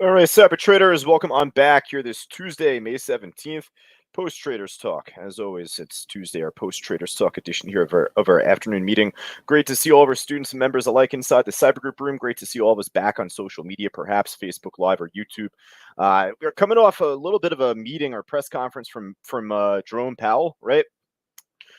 All right, Cyber Traders, welcome on back here this Tuesday, May 17th. Post Traders Talk. As always, it's Tuesday, our Post Traders Talk edition here of our afternoon meeting. Great to see all of our students and members alike inside the Cyber Group room. Great to see all of us back on social media, perhaps Facebook Live or YouTube. We're coming off a little bit of a meeting or press conference from Jerome Powell, right?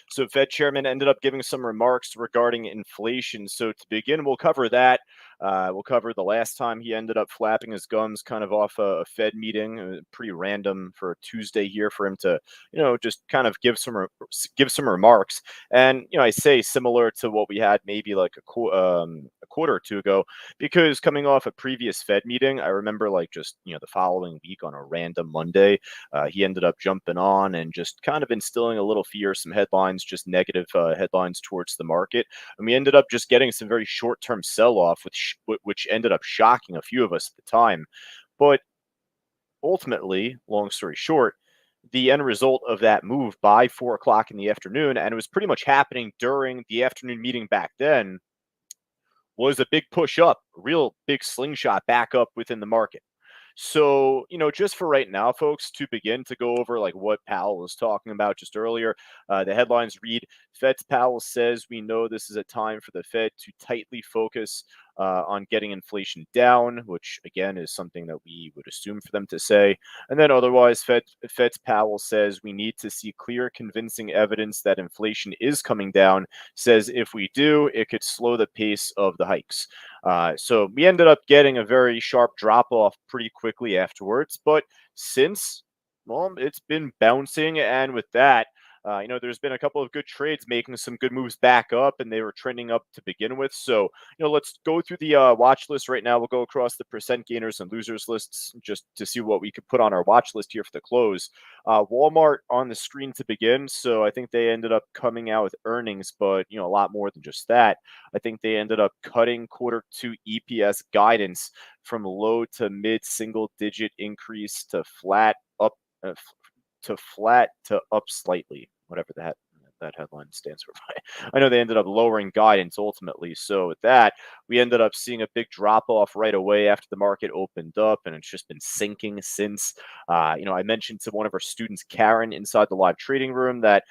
So Fed chairman ended up giving some remarks regarding inflation. So to begin, we'll cover that. We'll cover the last time he ended up flapping his gums kind of off a Fed meeting. Pretty random for a Tuesday here for him to, just kind of give some remarks. And, I say similar to what we had maybe like a quarter or two ago, because coming off a previous Fed meeting, I remember like just, the following week on a random Monday, he ended up jumping on and just kind of instilling a little fear, some headlines, just negative headlines towards the market. And we ended up just getting some very short-term sell-off, which ended up shocking a few of us at the time. But ultimately, long story short, the end result of that move by 4 o'clock in the afternoon, and it was pretty much happening during the afternoon meeting back then, was a big push up, a real big slingshot back up within the market. So, just for right now, folks, to begin to go over like what Powell was talking about just earlier, the headlines read, Fed's Powell says we know this is a time for the Fed to tightly focus on getting inflation down, which again is something that we would assume for them to say. And then otherwise, Fed's Powell says we need to see clear, convincing evidence that inflation is coming down, says if we do, it could slow the pace of the hikes. So we ended up getting a very sharp drop off pretty quickly afterwards. But since, well, it's been bouncing. And with that, there's been a couple of good trades making some good moves back up, and they were trending up to begin with. So, let's go through the watch list right now. We'll go across the percent gainers and losers lists just to see what we could put on our watch list here for the close. Walmart on the screen to begin. So I think they ended up coming out with earnings, but, a lot more than just that. I think they ended up cutting Q2 EPS guidance from low to mid single digit increase to flat to up slightly, whatever that headline stands for. I know they ended up lowering guidance ultimately. So with that, we ended up seeing a big drop off right away after the market opened up, and it's just been sinking since. I mentioned to one of our students, Karen, inside the live trading room that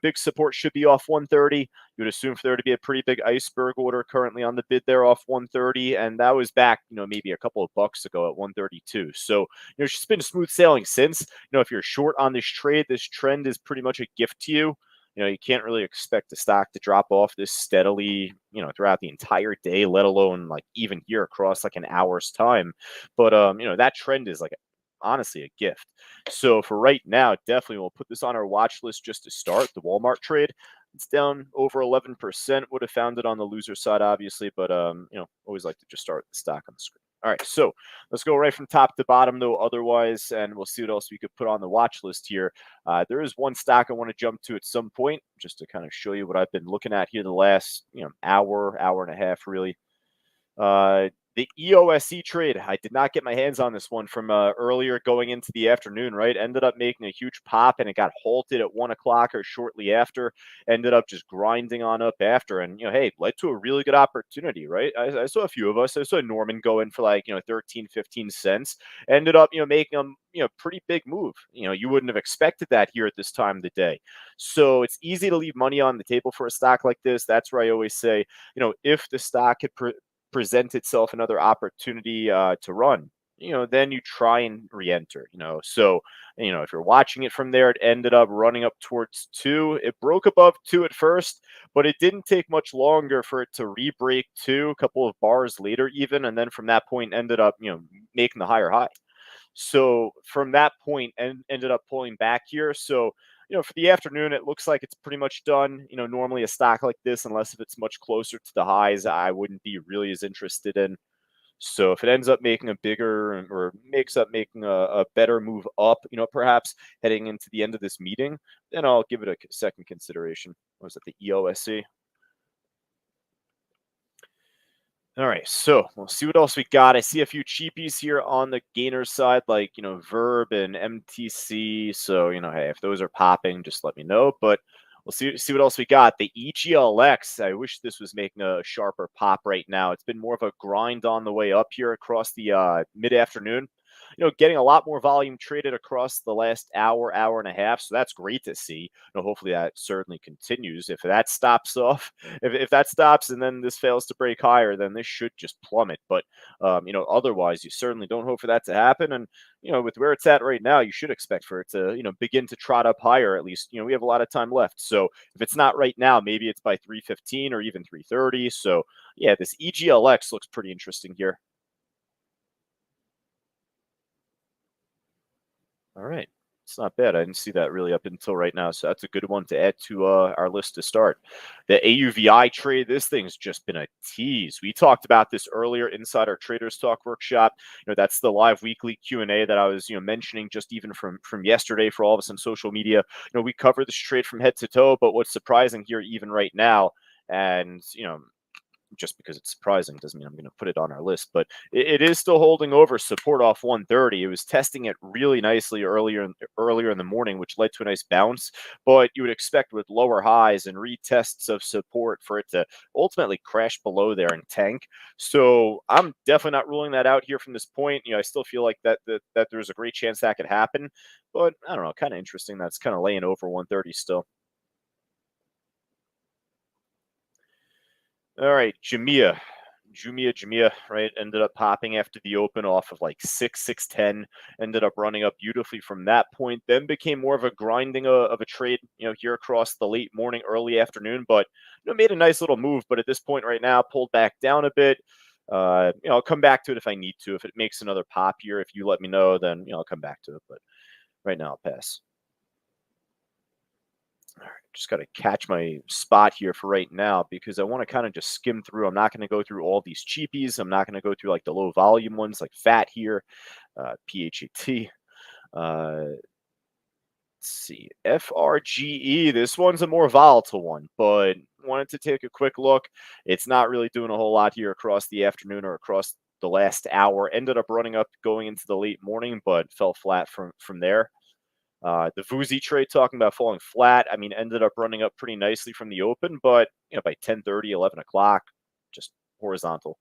big support should be off 130. You would assume for there to be a pretty big iceberg order currently on the bid there off 130, and that was back, maybe a couple of bucks ago at 132. So, it's just been smooth sailing since. If you're short on this trade, this trend is pretty much a gift to you. You can't really expect the stock to drop off this steadily, throughout the entire day, let alone like even here across like an hour's time. But that trend is like honestly a gift. So for right now, definitely we'll put this on our watch list just to start. The Walmart trade, it's down over 11%. Would have found it on the loser side, obviously, but always like to just start the stock on the screen. All right, so let's go right from top to bottom, though, otherwise, and we'll see what else we could put on the watch list here. There is one stock I want to jump to at some point, just to kind of show you what I've been looking at here the last, hour and a half, really. The EOSC trade, I did not get my hands on this one from earlier going into the afternoon, right? Ended up making a huge pop, and it got halted at 1 o'clock or shortly after. Ended up just grinding on up after, and hey, led to a really good opportunity, right? I saw a few of us. I saw Norman go in for like 13, 15 cents. Ended up making a pretty big move. You wouldn't have expected that here at this time of the day. So it's easy to leave money on the table for a stock like this. That's where I always say, if the stock had present itself another opportunity to run, then you try and re-enter, so, if you're watching it from there, it ended up running up towards 2. It broke above 2 at first, but it didn't take much longer for it to re-break 2 a couple of bars later even, and then from that point ended up, making the higher high. So from that point and ended up pulling back here. So, for the afternoon, it looks like it's pretty much done. Normally a stock like this, unless if it's much closer to the highs, I wouldn't be really as interested in. So if it ends up making a bigger or makes up making a better move up, perhaps heading into the end of this meeting, then I'll give it a second consideration. What was it, the EOSC? All right, so we'll see what else we got. I see a few cheapies here on the gainer side, like, Verb and MTC. So, hey, if those are popping, just let me know. But We'll see what else we got. The EGLX. I wish this was making a sharper pop right now. It's been more of a grind on the way up here across the mid-afternoon. Getting a lot more volume traded across the last hour and a half. So that's great to see. Hopefully that certainly continues. If that stops off, if that stops and then this fails to break higher, then this should just plummet. But otherwise, you certainly don't hope for that to happen. And with where it's at right now, you should expect for it to begin to trot up higher. At least we have a lot of time left. So if it's not right now, maybe it's by 3:15 or even 3:30. So yeah, this EGLX looks pretty interesting here. All right. It's not bad. I didn't see that really up until right now. So that's a good one to add to our list to start. The AUVI trade, this thing's just been a tease. We talked about this earlier inside our Traders Talk workshop. That's the live weekly Q&A that I was mentioning just even from yesterday for all of us on social media. We cover this trade from head to toe, but what's surprising here even right now, and just because it's surprising doesn't mean I'm going to put it on our list, but it is still holding over support off 130. It was testing it really nicely earlier in the morning, which led to a nice bounce. But you would expect with lower highs and retests of support for it to ultimately crash below there and tank. So I'm definitely not ruling that out here from this point. I still feel like that there's a great chance that could happen, but I don't know, kind of interesting. That's kind of laying over 130 still. All right, Jumia, right? Ended up popping after the open off of like 610. Ended up running up beautifully from that point. Then became more of a grinding of a trade, here across the late morning, early afternoon. But made a nice little move. But at this point right now, pulled back down a bit. I'll come back to it if I need to. If it makes another pop here, if you let me know, then I'll come back to it. But right now, I'll pass. All right, just got to catch my spot here for right now because I want to kind of just skim through. I'm not going to go through all these cheapies. I'm not going to go through like the low volume ones like FAT here, PHAT. Let's see, FRGE. This one's a more volatile one, but wanted to take a quick look. It's not really doing a whole lot here across the afternoon or across the last hour. Ended up running up going into the late morning, but fell flat from there. The Vuzi trade talking about falling flat. I mean, ended up running up pretty nicely from the open, but by 10:30, 11 o'clock, just horizontal.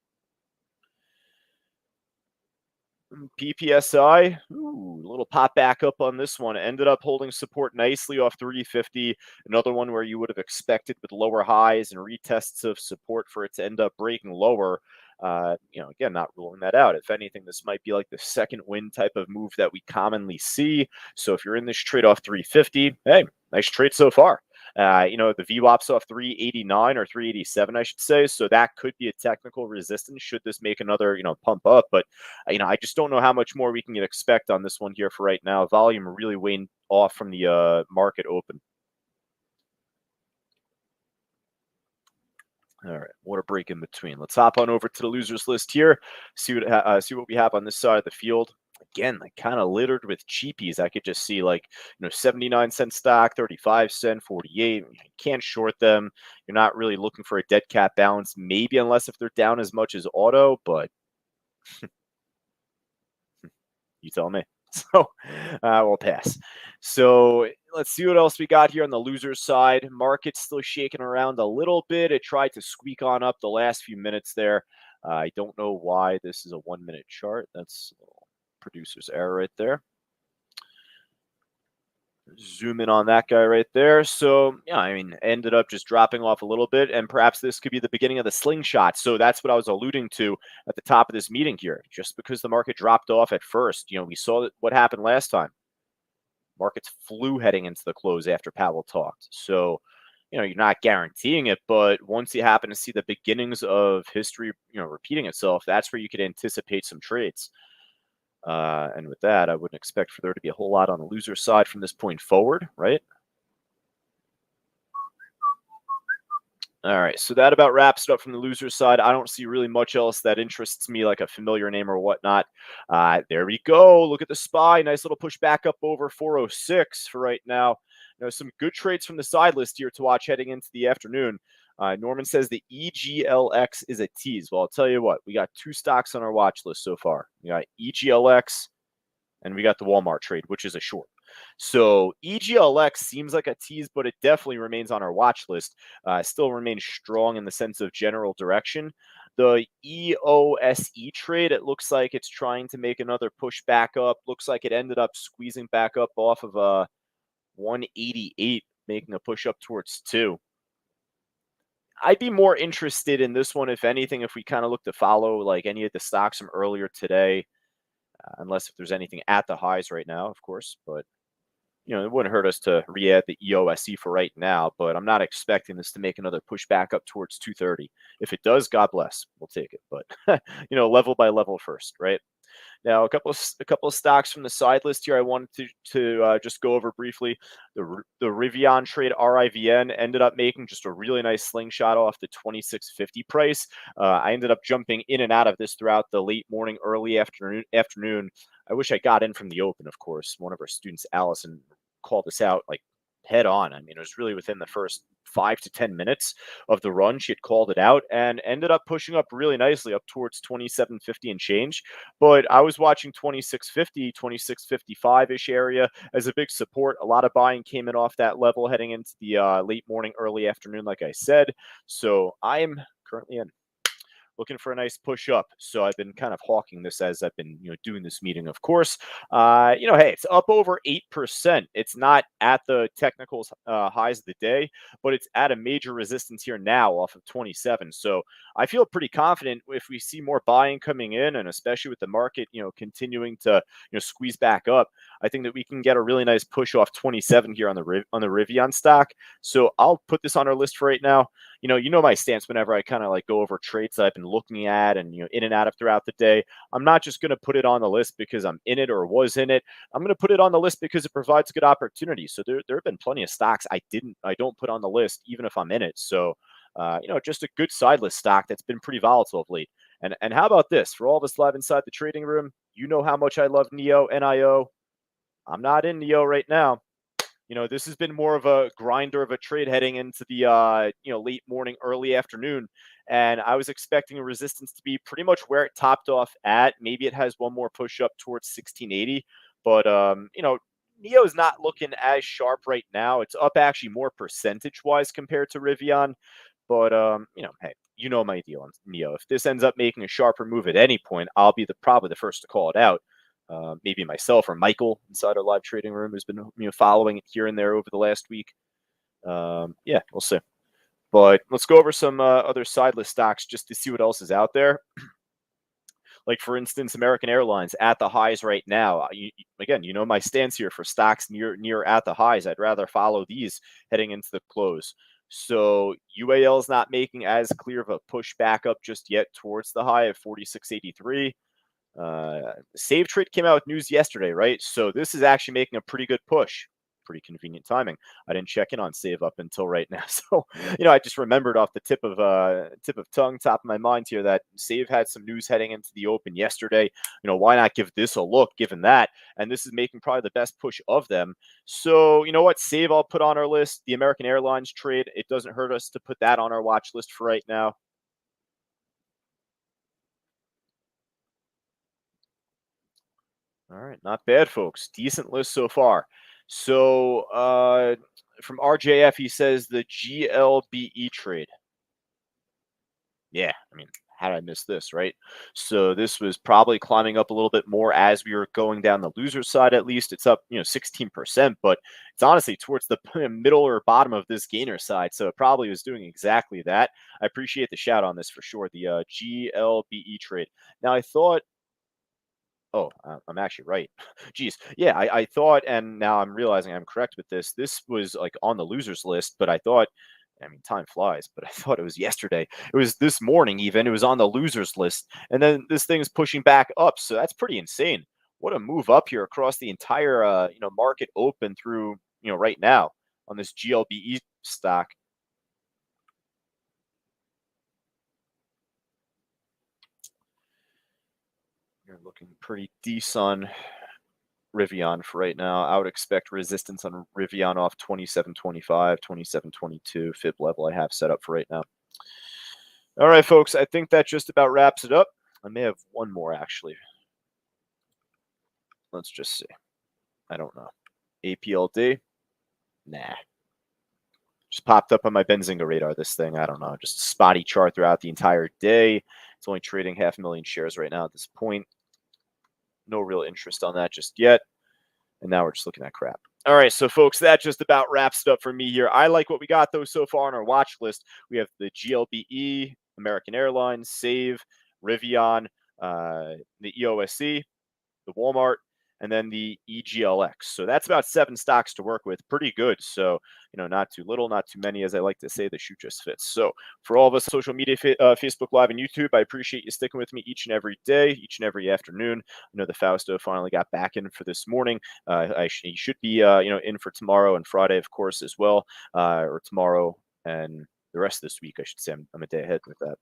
PPSI, ooh, a little pop back up on this one. Ended up holding support nicely off 350. Another one where you would have expected with lower highs and retests of support for it to end up breaking lower. Again, not ruling that out. If anything, this might be like the second win type of move that we commonly see. So if you're in this trade off 350, hey, nice trade so far. The VWAP's off 389 or 387, I should say. So that could be a technical resistance should this make another, pump up. But, I just don't know how much more we can expect on this one here for right now. Volume really waned off from the market open. All right, what a break in between. Let's hop on over to the losers list here. See what we have on this side of the field. Again, like kind of littered with cheapies. I could just see 79-cent stock, 35-cent, 48. You can't short them. You're not really looking for a dead cat balance, maybe unless if they're down as much as auto, but you tell me. So we'll pass. So let's see what else we got here on the losers side. Market's still shaking around a little bit. It tried to squeak on up the last few minutes there. I don't know why this is a 1-minute chart. That's a little producer's error right there. Zoom in on that guy right there. So, ended up just dropping off a little bit, and perhaps this could be the beginning of the slingshot. So that's what I was alluding to at the top of this meeting here. Just because the market dropped off at first, we saw what happened last time. Markets flew heading into the close after Powell talked. So, you're not guaranteeing it, but once you happen to see the beginnings of history, repeating itself, that's where you could anticipate some trades. And with that, I wouldn't expect for there to be a whole lot on the loser side from this point forward, right? All right, so that about wraps it up from the loser side. I don't see really much else that interests me, like a familiar name or whatnot. There we go. Look at the SPY. Nice little push back up over 406 for right now. Some good trades from the side list here to watch heading into the afternoon. Norman says the EGLX is a tease. Well, I'll tell you what. We got two stocks on our watch list so far. We got EGLX, and we got the Walmart trade, which is a short. So EGLX seems like a tease, but it definitely remains on our watch list. Still remains strong in the sense of general direction. The EOSE trade, it looks like it's trying to make another push back up. Looks like it ended up squeezing back up off of 188, making a push up towards 2. I'd be more interested in this one, if anything, if we kind of look to follow like any of the stocks from earlier today, unless if there's anything at the highs right now, of course. But it wouldn't hurt us to re-add the EOSE for right now. But I'm not expecting this to make another push back up towards 230. If it does, God bless, we'll take it. But level by level first, right? Now, a couple of stocks from the side list here I wanted to just go over briefly. The Rivian trade, RIVN, ended up making just a really nice slingshot off the 2650 price. I ended up jumping in and out of this throughout the late morning, early afternoon. I wish I got in from the open, of course. One of our students, Allison, called us out like head on. I mean, it was really within the first 5 to 10 minutes of the run. She had called it out and ended up pushing up really nicely up towards 2750 and change. But I was watching 2650, 2655-ish area as a big support. A lot of buying came in off that level heading into the late morning, early afternoon, like I said. So I am currently in, looking for a nice push up. So I've been kind of hawking this as I've been, doing this meeting, of course. Hey, it's up over 8%. It's not at the technicals highs of the day, but it's at a major resistance here now off of 27. So I feel pretty confident if we see more buying coming in, and especially with the market, continuing to, squeeze back up, I think that we can get a really nice push off 27 here on the Rivian stock. So I'll put this on our list for right now. My stance whenever I kind of like go over trades that I've been looking at and in and out of throughout the day. I'm not just going to put it on the list because I'm in it or was in it. I'm going to put it on the list because it provides good opportunity. So there have been plenty of stocks I don't put on the list even if I'm in it. So just a good side list stock that's been pretty volatile of late. And how about this? For all of us live inside the trading room, you know how much I love NIO. I'm not in NIO right now. This has been more of a grinder of a trade heading into the late morning, early afternoon, and I was expecting a resistance to be pretty much where it topped off at. Maybe it has one more push up towards 1680, but Neo is not looking as sharp right now. It's up actually more percentage wise compared to Rivian, but hey, my deal on Neo. If this ends up making a sharper move at any point, I'll be probably the first to call it out. Maybe myself or Michael inside our live trading room who's been following it here and there over the last week. Yeah, we'll see. But let's go over some other side list stocks just to see what else is out there. Like, for instance, American Airlines at the highs right now. Again, my stance here for stocks near at the highs. I'd rather follow these heading into the close. So UAL is not making as clear of a push back up just yet towards the high of 46.83. Save Trade came out with news yesterday, right? So this is actually making a pretty good push. Pretty convenient timing. I didn't check in on Save up until right now, so I just remembered off the tip of tongue, top of my mind here that Save had some news heading into the open yesterday. Why not give this a look? Given that, and this is making probably the best push of them. So what? Save I'll put on our list. The American Airlines trade. It doesn't hurt us to put that on our watch list for right now. All right, not bad, folks. Decent list so far. So from RJF, he says the GLBE trade. Yeah, I mean, how did I miss this, right? So this was probably climbing up a little bit more as we were going down the loser side. At least it's up, 16%, but it's honestly towards the middle or bottom of this gainer side. So it probably was doing exactly that. I appreciate the shout on this for sure. The GLBE trade. Now I thought. Oh, I'm actually right. Geez. Yeah, I thought, and now I'm realizing I'm correct with this. This was like on the losers list, but I mean, time flies, but I thought it was yesterday. It was this morning, even. It was on the losers list. And then this thing is pushing back up. So that's pretty insane. What a move up here across the entire, market open through, right now on this GLBE stock. You're looking pretty decent on Rivian for right now. I would expect resistance on Rivian off 27.25, 27.22 fib level I have set up for right now. All right, folks, I think that just about wraps it up. I may have one more, actually. Let's just see. I don't know. APLD. Nah. Just popped up on my Benzinga radar, this thing. I don't know. Just a spotty chart throughout the entire day. It's only trading 500,000 shares right now at this point. No real interest on that just yet. And now we're just looking at crap. All right, so folks, that just about wraps it up for me here. I like what we got, though, so far on our watch list. We have the GLBE, American Airlines, Save, Rivian, the EOSC, the Walmart, and then the EGLX. So that's about 7 stocks to work with. Pretty good. So, not too little, not too many, as I like to say. The shoe just fits. So for all of us social media, Facebook Live and YouTube, I appreciate you sticking with me each and every day, each and every afternoon. I know the Fausto finally got back in for this morning. He should be, in for tomorrow and Friday, of course, as well, or tomorrow and the rest of this week, I should say. I'm a day ahead with that.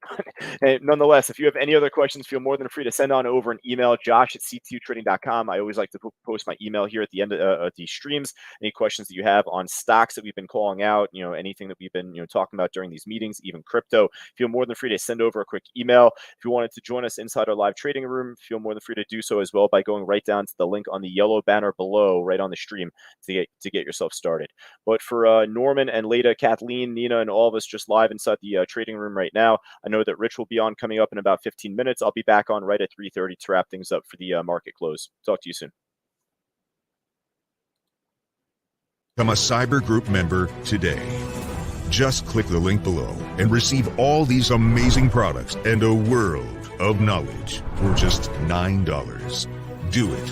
And nonetheless, if you have any other questions, feel more than free to send on over an email, josh@ctutrading.com. I always like to post my email here at the end of the streams. Any questions that you have on stocks that we've been calling out, anything that we've been talking about during these meetings, even crypto, feel more than free to send over a quick email. If you wanted to join us inside our live trading room, feel more than free to do so as well by going right down to the link on the yellow banner below, right on the stream, to get yourself started. But for Norman and Leda, Kathleen, Nina, and all of us just live inside the trading room right now, I know that Rich will be on coming up in about 15 minutes. I'll be back on right at 3:30 to wrap things up for the market close. Talk to you soon. Become a Cyber Group member today. Just click the link below and receive all these amazing products and a world of knowledge for just $9. Do it